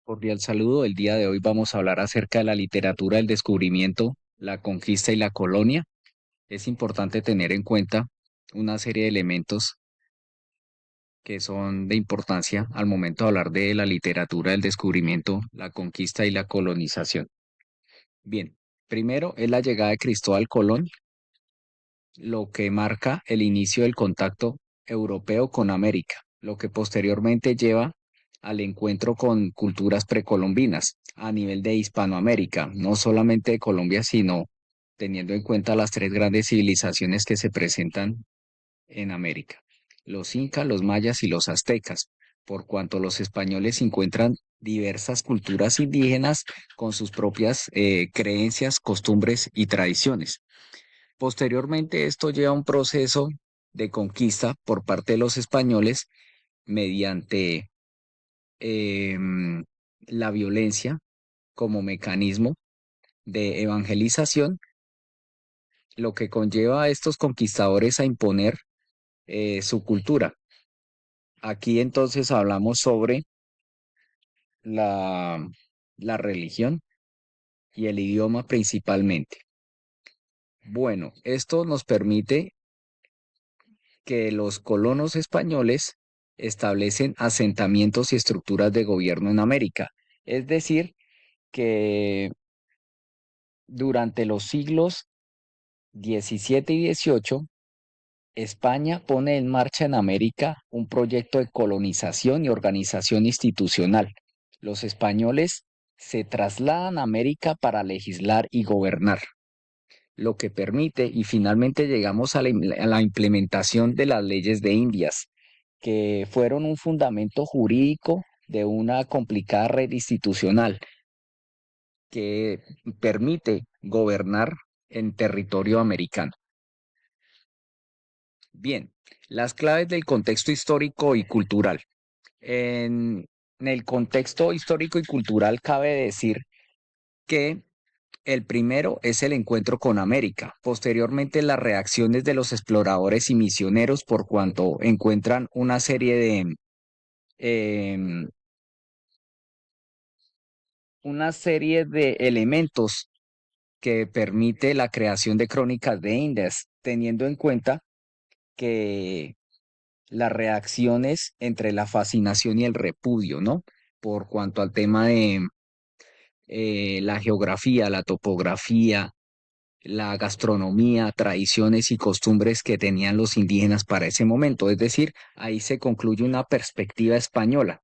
Cordial saludo. El día de hoy vamos a hablar acerca de la literatura del descubrimiento, la conquista y la colonia. Es importante tener en cuenta una serie de elementos que son de importancia al momento de hablar de la literatura del descubrimiento, la conquista y la colonización. Bien, primero es la llegada de Cristóbal Colón, lo que marca el inicio del contacto europeo con América, lo que posteriormente lleva al encuentro con culturas precolombinas a nivel de Hispanoamérica, no solamente de Colombia, sino teniendo en cuenta las tres grandes civilizaciones que se presentan en América, los incas, los mayas y los aztecas, por cuanto los españoles encuentran diversas culturas indígenas con sus propias creencias, costumbres y tradiciones. Posteriormente, esto lleva a un proceso de conquista por parte de los españoles mediante em, la violencia como mecanismo de evangelización, lo que conlleva a estos conquistadores a imponer su cultura. Aquí entonces hablamos sobre la, la religión y el idioma principalmente. Bueno, esto nos permite que los colonos españoles establecen asentamientos y estructuras de gobierno en América. Es decir, que durante los siglos XVII y XVIII, España pone en marcha en América un proyecto de colonización y organización institucional. Los españoles se trasladan a América para legislar y gobernar, lo que permite, y finalmente llegamos a la implementación de las leyes de Indias, que fueron un fundamento jurídico de una complicada red institucional que permite gobernar en territorio americano. Bien, las claves del contexto histórico y cultural. En el contexto histórico y cultural cabe decir que el primero es el encuentro con América, posteriormente las reacciones de los exploradores y misioneros por cuanto encuentran em, una serie de elementos que permite la creación de crónicas de Indias, teniendo en cuenta que las reacciones entre la fascinación y el repudio, ¿no? Por cuanto al tema de la geografía, la topografía, la gastronomía, tradiciones y costumbres que tenían los indígenas para ese momento. Es decir, ahí se concluye una perspectiva española.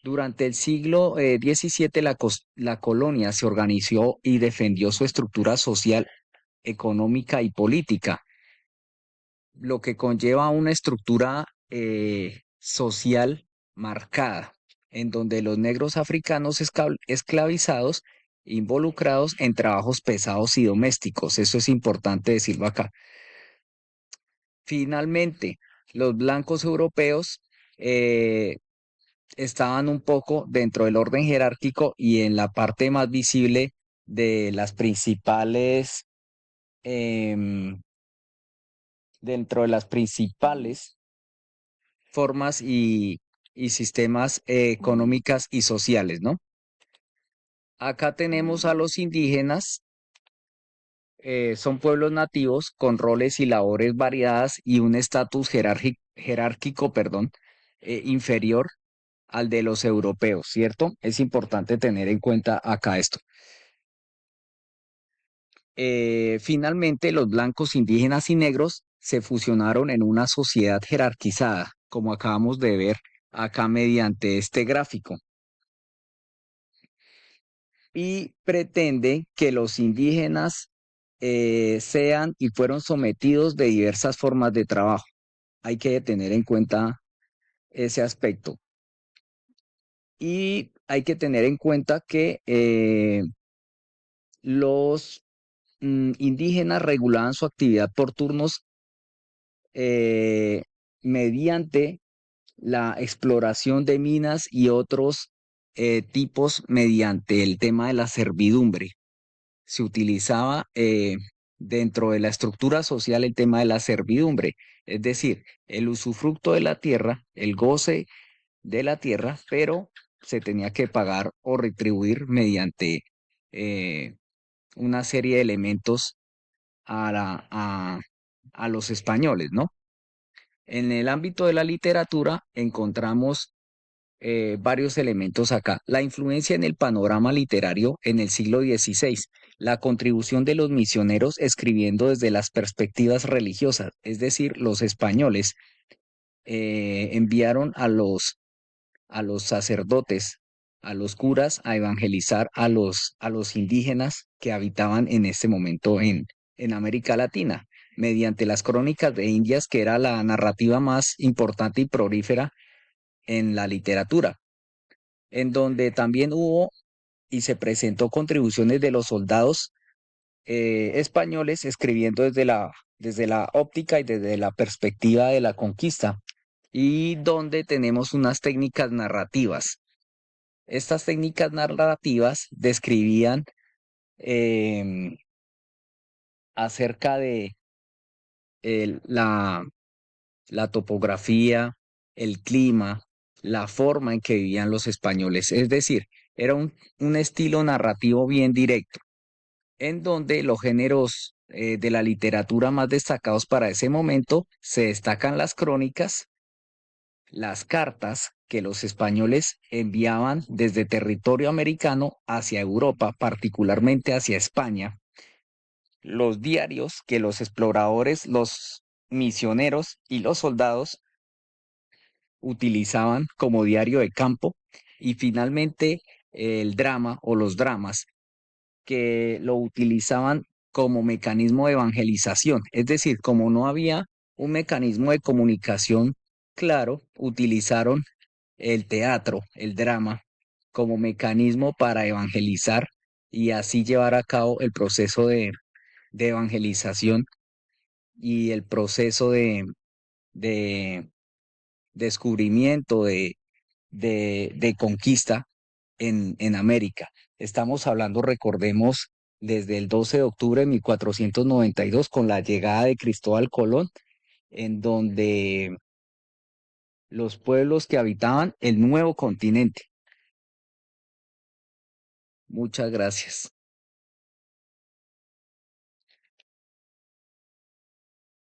Durante el siglo XVII, la colonia se organizó y defendió su estructura social, económica y política, lo que conlleva una estructura social marcada, en donde los negros africanos esclavizados involucrados en trabajos pesados y domésticos. Eso es importante decirlo acá. Finalmente, los blancos europeos eh, estaban un poco dentro del orden jerárquico y en la parte más visible de las principales, em, dentro de las principales formas y sistemas económicas y sociales, ¿no? Acá tenemos a los indígenas, son pueblos nativos con roles y labores variadas y un estatus jerárquico, perdón, inferior al de los europeos, ¿cierto? Es importante tener en cuenta acá esto. Finalmente, los blancos, indígenas y negros se fusionaron en una sociedad jerarquizada, como acabamos de ver acá mediante este gráfico, y pretende que los indígenas sean y fueron sometidos de diversas formas de trabajo. Hay que tener en cuenta ese aspecto. Y hay que tener en cuenta que los indígenas regulaban su actividad por turnos eh, mediante la exploración de minas y otros tipos mediante el tema de la servidumbre. Se utilizaba dentro de la estructura social el tema de la servidumbre, es decir, el usufructo de la tierra, el goce de la tierra, pero se tenía que pagar o retribuir mediante eh, una serie de elementos a los españoles, ¿no? En el ámbito de la literatura encontramos varios elementos acá. La influencia en el panorama literario en el siglo XVI, la contribución de los misioneros escribiendo desde las perspectivas religiosas, es decir, los españoles enviaron a los sacerdotes, a los curas, a evangelizar a los indígenas que habitaban en este momento en América Latina, mediante las crónicas de Indias, que era la narrativa más importante y prolífera en la literatura, en donde también hubo y se presentó contribuciones de los soldados españoles escribiendo desde la óptica y desde la perspectiva de la conquista, y donde tenemos unas técnicas narrativas. Estas técnicas narrativas describían em, acerca de la, la topografía, el clima, la forma en que vivían los españoles. Es decir, era un estilo narrativo bien directo, en donde los géneros de la literatura más destacados para ese momento se destacan las crónicas, las cartas que los españoles enviaban desde territorio americano hacia Europa, particularmente hacia España, los diarios que los exploradores, los misioneros y los soldados utilizaban como diario de campo, y finalmente el drama o los dramas que lo utilizaban como mecanismo de evangelización. Es decir, como no había un mecanismo de comunicación claro, utilizaron el teatro, el drama, como mecanismo para evangelizar y así llevar a cabo el proceso de evangelización y el proceso de descubrimiento, de conquista en América. Estamos hablando, recordemos, desde el 12 de octubre de 1492 con la llegada de Cristóbal Colón, en donde los pueblos que habitaban el nuevo continente. Muchas gracias.